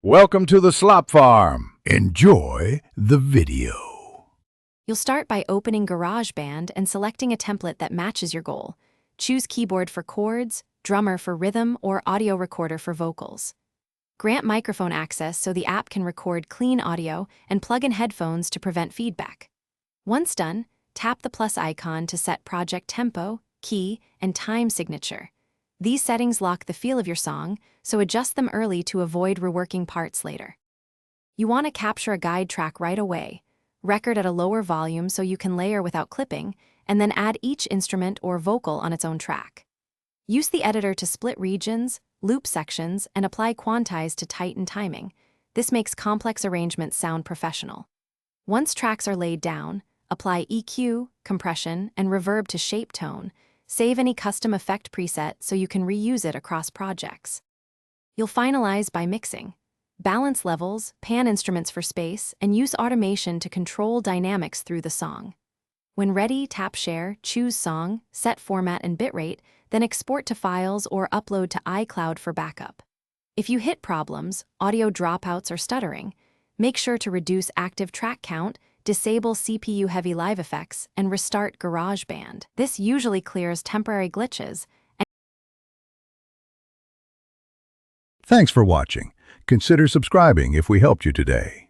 Welcome to the Slop Farm. Enjoy the video. You'll start by opening GarageBand and selecting a template that matches your goal. Choose keyboard for chords, drummer for rhythm, or audio recorder for vocals. Grant microphone access so the app can record clean audio and plug in headphones to prevent feedback. Once done, tap the plus icon to set project tempo, key, and time signature. These settings lock the feel of your song, so adjust them early to avoid reworking parts later. You want to capture a guide track right away. Record at a lower volume so you can layer without clipping, and then add each instrument or vocal on its own track. Use the editor to split regions, loop sections, and apply quantize to tighten timing. This makes complex arrangements sound professional. Once tracks are laid down, apply EQ, compression, and reverb to shape tone. Save any custom effect preset so you can reuse it across projects. You'll finalize by mixing. Balance levels, pan instruments for space, and use automation to control dynamics through the song. When ready, tap Share, choose Song, set format and bitrate, then export to files or upload to iCloud for backup. If you hit problems, audio dropouts or stuttering, make sure to reduce active track count, disable CPU-heavy live effects, and restart GarageBand. This usually clears temporary glitches. Thanks for watching. Consider subscribing if we helped you today.